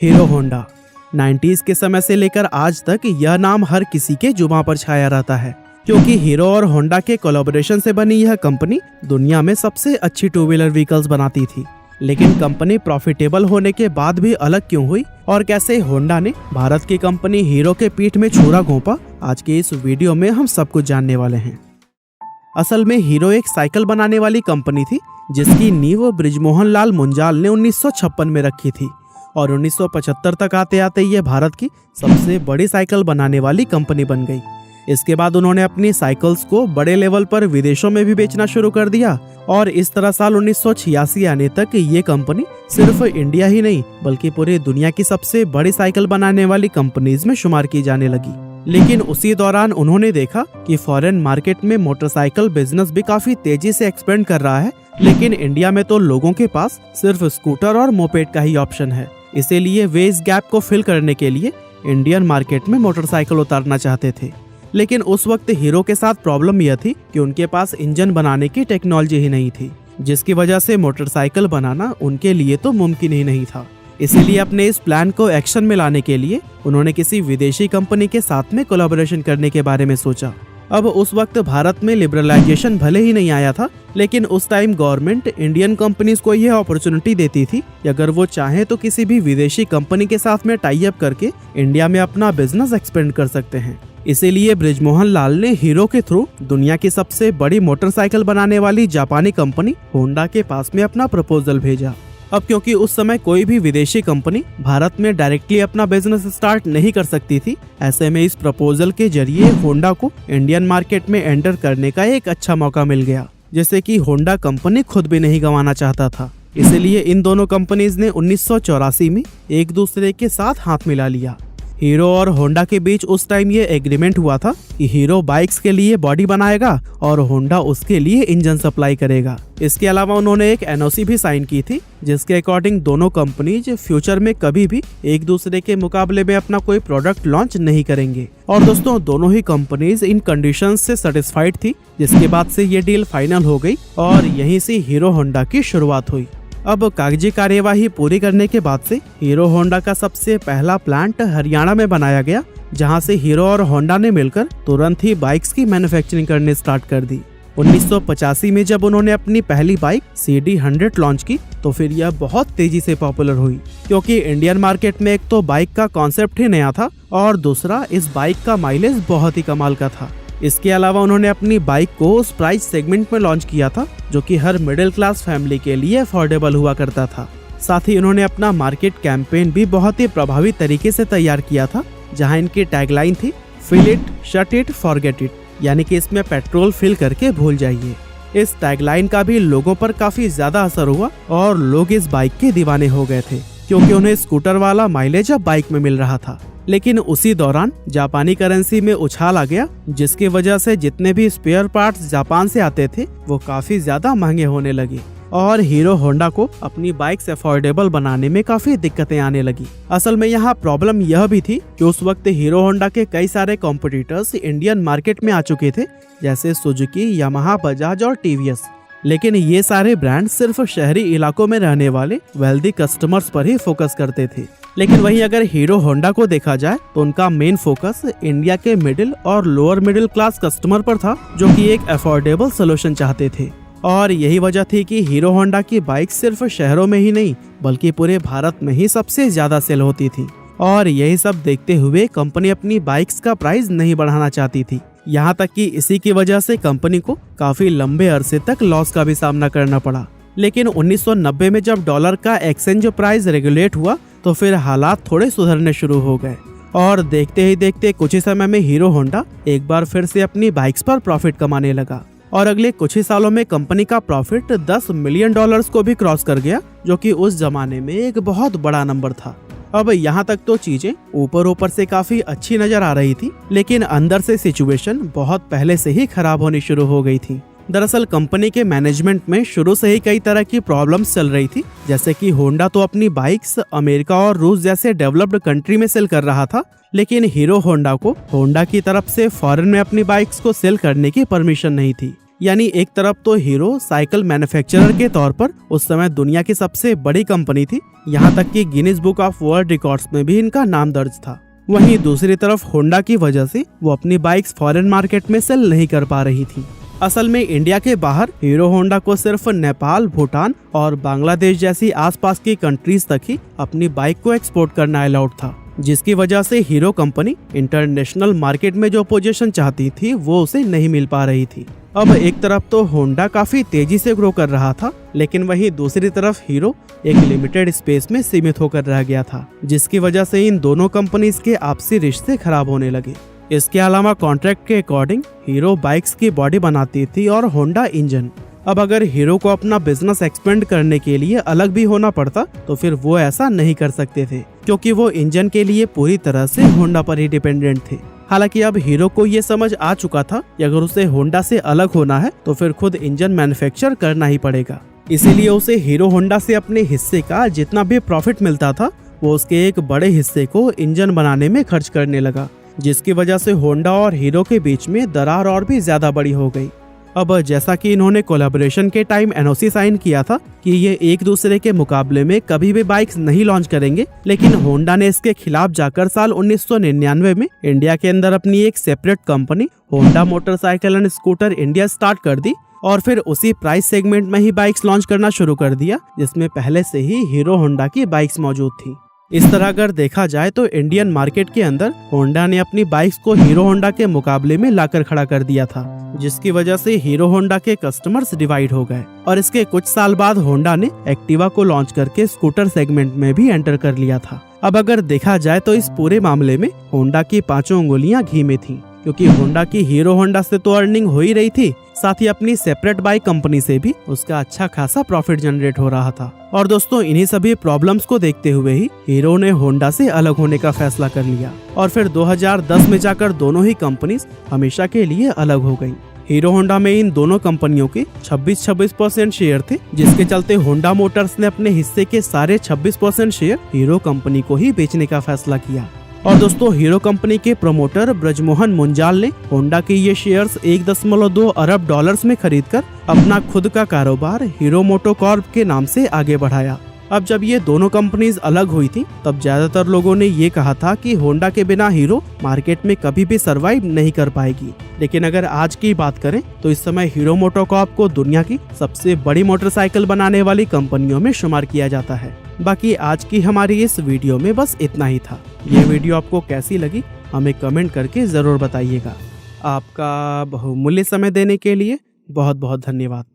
Hero Honda 90s के समय से लेकर आज तक यह नाम हर किसी के जुबान पर छाया रहता है, क्योंकि हीरो और होंडा के कोलैबोरेशन से बनी यह कंपनी दुनिया में सबसे अच्छी टू व्हीलर व्हीकल्स बनाती थी। लेकिन कंपनी प्रॉफिटेबल होने के बाद भी अलग क्यों हुई और कैसे होंडा ने भारत की कंपनी हीरो के पीठ में छुरा घोंपा, आज के इस वीडियो में हम सब कुछ जानने वाले हैं। असल में हीरो एक साइकिल बनाने वाली कंपनी थी जिसकी नींव बृजमोहन लाल मुंजाल ने 1956 में रखी थी और 1975 तक आते आते ये भारत की सबसे बड़ी साइकिल बनाने वाली कंपनी बन गई। इसके बाद उन्होंने अपनी साइकिल्स को बड़े लेवल पर विदेशों में भी बेचना शुरू कर दिया और इस तरह साल 1986 आने तक ये कंपनी सिर्फ इंडिया ही नहीं बल्कि पूरी दुनिया की सबसे बड़ी साइकिल बनाने वाली कंपनीज में शुमार की जाने लगी। लेकिन उसी दौरान उन्होंने देखा कि फॉरेन मार्केट में मोटरसाइकिल बिजनेस भी काफी तेजी से एक्सपेंड कर रहा है, लेकिन इंडिया में तो लोगों के पास सिर्फ स्कूटर और मोपेड का ही ऑप्शन है। इसीलिए वे इस गैप को फिल करने के लिए इंडियन मार्केट में मोटरसाइकिल उतारना चाहते थे। लेकिन उस वक्त हीरो के साथ प्रॉब्लम यह थी कि उनके पास इंजन बनाने की टेक्नोलॉजी ही नहीं थी, जिसकी वजह से मोटरसाइकिल बनाना उनके लिए तो मुमकिन ही नहीं था। इसीलिए अपने इस प्लान को एक्शन में लाने के लिए उन्होंने किसी विदेशी कंपनी के साथ में कोलैबोरेशन करने के बारे में सोचा। अब उस वक्त भारत में लिबरलाइजेशन भले ही नहीं आया था, लेकिन उस टाइम गवर्नमेंट इंडियन कंपनीज को यह अपॉर्चुनिटी देती थी कि अगर वो चाहे तो किसी भी विदेशी कंपनी के साथ में टाई अप करके इंडिया में अपना बिजनेस एक्सपेंड कर सकते हैं। इसीलिए बृजमोहन लाल ने हीरो के थ्रू दुनिया की सबसे बड़ी मोटरसाइकिल बनाने वाली जापानी कंपनी होंडा के पास में अपना प्रपोजल भेजा। अब क्योंकि उस समय कोई भी विदेशी कंपनी भारत में डायरेक्टली अपना बिजनेस स्टार्ट नहीं कर सकती थी, ऐसे में इस प्रपोजल के जरिए होंडा को इंडियन मार्केट में एंटर करने का एक अच्छा मौका मिल गया, जैसे कि होंडा कंपनी खुद भी नहीं गंवाना चाहता था। इसलिए इन दोनों कंपनीज ने 1984 में एक दूसरे के साथ हाथ मिला लिया। हीरो और होंडा के बीच उस टाइम ये एग्रीमेंट हुआ था कि हीरो बाइक्स के लिए बॉडी बनाएगा और होंडा उसके लिए इंजन सप्लाई करेगा। इसके अलावा उन्होंने एक एनओसी भी साइन की थी जिसके अकॉर्डिंग दोनों कंपनीज फ्यूचर में कभी भी एक दूसरे के मुकाबले में अपना कोई प्रोडक्ट लॉन्च नहीं करेंगे। और दोस्तों, दोनों ही कंपनीज इन कंडीशंस से सेटिस्फाइड थी, जिसके बाद से ये डील फाइनल हो गई और यहीं से हीरो होंडा की शुरुआत हुई। अब कागजी कार्यवाही पूरी करने के बाद से हीरो होंडा का सबसे पहला प्लांट हरियाणा में बनाया गया, जहां से हीरो और होंडा ने मिलकर तुरंत ही बाइक्स की मैन्युफैक्चरिंग करने स्टार्ट कर दी। 1985 में जब उन्होंने अपनी पहली बाइक CD100 लॉन्च की तो फिर यह बहुत तेजी से पॉपुलर हुई, क्योंकि इंडियन मार्केट में एक तो बाइक का कॉन्सेप्ट ही नया था और दूसरा इस बाइक का माइलेज बहुत ही कमाल का था। इसके अलावा उन्होंने अपनी बाइक को उस प्राइस सेगमेंट में लॉन्च किया था जो कि हर मिडिल क्लास फैमिली के लिए अफोर्डेबल हुआ करता था। साथ ही उन्होंने अपना मार्केट कैंपेन भी बहुत ही प्रभावी तरीके से तैयार किया था, जहां इनकी टैगलाइन थी fill it, shut it, forget it, यानी कि इसमें पेट्रोल फिल करके भूल जाइए। इस टैगलाइन का भी लोगों पर काफी ज्यादा असर हुआ और लोग इस बाइक के दीवाने हो गए थे, क्योंकि उन्हें स्कूटर वाला माइलेज अब बाइक में मिल रहा था। लेकिन उसी दौरान जापानी करेंसी में उछाल आ गया, जिसकी वजह से जितने भी स्पेयर पार्ट्स जापान से आते थे वो काफी ज्यादा महंगे होने लगे और हीरो होंडा को अपनी बाइक्स अफोर्डेबल बनाने में काफी दिक्कतें आने लगी। असल में यहाँ प्रॉब्लम यह भी थी कि उस वक्त हीरो होंडा के कई सारे कॉम्पिटिटर्स इंडियन मार्केट में आ चुके थे, जैसे सुजुकी, यामाहा, बजाज और टीवीएस। लेकिन ये सारे ब्रांड सिर्फ शहरी इलाकों में रहने वाले वेल्दी कस्टमर्स पर ही फोकस करते थे। लेकिन वहीं अगर हीरो होंडा को देखा जाए तो उनका मेन फोकस इंडिया के मिडिल और लोअर मिडिल क्लास कस्टमर पर था, जो कि एक अफोर्डेबल सोल्यूशन चाहते थे। और यही वजह थी कि हीरो होंडा की बाइक सिर्फ शहरों में ही नहीं बल्कि पूरे भारत में ही सबसे ज्यादा सेल होती थी। और यही सब देखते हुए कंपनी अपनी बाइक्स का प्राइस नहीं बढ़ाना चाहती थी, यहाँ तक कि इसी की वजह से कंपनी को काफी लंबे अरसे तक लॉस का भी सामना करना पड़ा। लेकिन 1990 में जब डॉलर का एक्सचेंज प्राइस रेगुलेट हुआ तो फिर हालात थोड़े सुधरने शुरू हो गए और देखते ही देखते कुछ ही समय में हीरो होंडा एक बार फिर से अपनी बाइक्स पर प्रॉफिट कमाने लगा और अगले कुछ ही सालों में कंपनी का प्रॉफिट $10 मिलियन को भी क्रॉस कर गया, जो कि उस जमाने में एक बहुत बड़ा नंबर था। अब यहाँ तक तो चीजें ऊपर से काफी अच्छी नजर आ रही थी, लेकिन अंदर से सिचुएशन बहुत पहले से ही खराब होनी शुरू हो गई थी। दरअसल कंपनी के मैनेजमेंट में शुरू से ही कई तरह की प्रॉब्लम्स चल रही थी, जैसे कि होंडा तो अपनी बाइक्स अमेरिका और रूस जैसे डेवलप्ड कंट्री में सेल कर रहा था, लेकिन हीरो होंडा को होंडा की तरफ से फॉरेन में अपनी बाइक्स को सेल करने की परमिशन नहीं थी। यानी एक तरफ तो हीरो साइकिल मैन्युफैक्चरर के तौर पर उस समय दुनिया की सबसे बड़ी कंपनी थी, यहाँ तक कि Guinness book of world records में भी इनका नाम दर्ज था। वहीं दूसरी तरफ होंडा की वजह से वो अपनी बाइक्स फॉरेन मार्केट में सेल नहीं कर पा रही थी। असल में इंडिया के बाहर हीरो होंडा को सिर्फ नेपाल, भूटान और बांग्लादेश जैसी आसपास की कंट्रीज तक ही अपनी बाइक को एक्सपोर्ट करना अलाउड था, जिसकी वजह से हीरो कंपनी इंटरनेशनल मार्केट में जो पोजीशन चाहती थी वो उसे नहीं मिल पा रही थी। अब एक तरफ तो होंडा काफी तेजी से ग्रो कर रहा था, लेकिन वहीं दूसरी तरफ हीरो एक लिमिटेड स्पेस में सीमित होकर रह गया था, जिसकी वजह से इन दोनों कंपनीज के आपसी रिश्ते खराब होने लगे। इसके अलावा कॉन्ट्रैक्ट के अकॉर्डिंग हीरो बाइक्स की बॉडी बनाती थी और होंडा इंजन। अब अगर हीरो को अपना बिजनेस एक्सपेंड करने के लिए अलग भी होना पड़ता तो फिर वो ऐसा नहीं कर सकते थे, क्योंकि वो इंजन के लिए पूरी तरह से होंडा पर ही डिपेंडेंट थे। हालांकि अब हीरो को ये समझ आ चुका था कि अगर उसे होंडा से अलग होना है तो फिर खुद इंजन मैन्युफैक्चर करना ही पड़ेगा। इसीलिए उसे हीरो होंडा से अपने हिस्से का जितना भी प्रॉफिट मिलता था वो उसके एक बड़े हिस्से को इंजन बनाने में खर्च करने लगा, जिसकी वजह से होंडा और हीरो के बीच में दरार और भी ज्यादा बड़ी हो गई। अब जैसा कि इन्होंने कोलैबोरेशन के टाइम एनओसी साइन किया था कि ये एक दूसरे के मुकाबले में कभी भी बाइक्स नहीं लॉन्च करेंगे, लेकिन होंडा ने इसके खिलाफ जाकर साल 1999 में इंडिया के अंदर अपनी एक separate company Honda motorcycle and scooter India start कर दी और फिर उसी प्राइस सेगमेंट में ही बाइक्स लॉन्च करना शुरू कर दिया, जिसमें पहले से ही हीरो होंडा की बाइक्स मौजूद थी। इस तरह अगर देखा जाए तो इंडियन मार्केट के अंदर होंडा ने अपनी बाइक्स को हीरो होंडा के मुकाबले में लाकर खड़ा कर दिया था, जिसकी वजह से हीरो होंडा के कस्टमर्स डिवाइड हो गए और इसके कुछ साल बाद होंडा ने एक्टिवा को लॉन्च करके स्कूटर सेगमेंट में भी एंटर कर लिया था। अब अगर देखा जाए तो इस पूरे मामले में होंडा की पांचों उंगलियां घी में थी, क्योंकि होंडा की हीरो होंडा से तो अर्निंग हो ही रही थी, साथ ही अपनी सेपरेट बाइक कंपनी से भी उसका अच्छा खासा प्रॉफिट जनरेट हो रहा था। और दोस्तों इन्हीं सभी प्रॉब्लम्स को देखते हुए ही हीरो ने होंडा से अलग होने का फैसला कर लिया और फिर 2010 में जाकर दोनों ही कंपनीज हमेशा के लिए अलग हो गयी। हीरो होंडा में इन दोनों कंपनियों के 26% शेयर थे, जिसके चलते होंडा मोटर्स ने अपने हिस्से के सारे 26% शेयर हीरो कंपनी को ही बेचने का फैसला किया। और दोस्तों हीरो कंपनी के प्रमोटर ब्रजमोहन मुंजाल ने होंडा के ये शेयर्स 1.2 अरब डॉलर्स में खरीदकर अपना खुद का कारोबार हीरो मोटोकॉर्प के नाम से आगे बढ़ाया। अब जब ये दोनों कंपनीज अलग हुई थी तब ज्यादातर लोगों ने ये कहा था कि होंडा के बिना हीरो मार्केट में कभी भी सरवाइव नहीं कर पाएगी, लेकिन अगर आज की बात करें तो इस समय हीरो मोटोकॉर्प को दुनिया की सबसे बड़ी मोटरसाइकिल बनाने वाली कंपनियों में शुमार किया जाता है। बाकी आज की हमारी इस वीडियो में बस इतना ही था। ये वीडियो आपको कैसी लगी हमें कमेंट करके जरूर बताइएगा। आपका बहुमूल्य समय देने के लिए बहुत बहुत धन्यवाद।